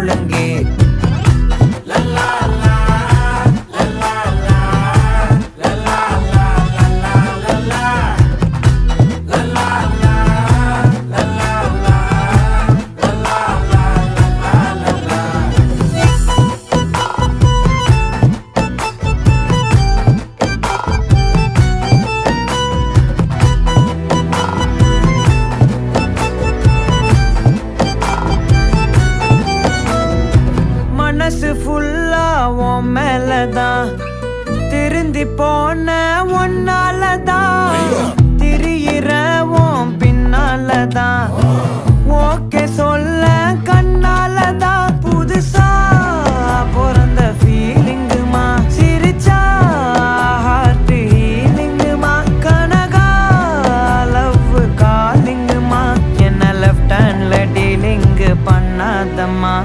ஒழுங்கே. மனசு ஃபுல்லா உன் மேலதான், திருந்தி போன ஒன்னாலதான், திரியிற உன் பின்னாலதான், ஓகே சொல்ல கண்ணாலதான். புதுசா பிறந்த ஃபீலிங்குமா, சிரிச்சா ஹார்ட் ஹீலிங்குமா, கனகா லவ் காலிங்குமா, என்ன லெஃப்ட் ஹேண்ட்ல டீலிங் பண்ணாதம்மா.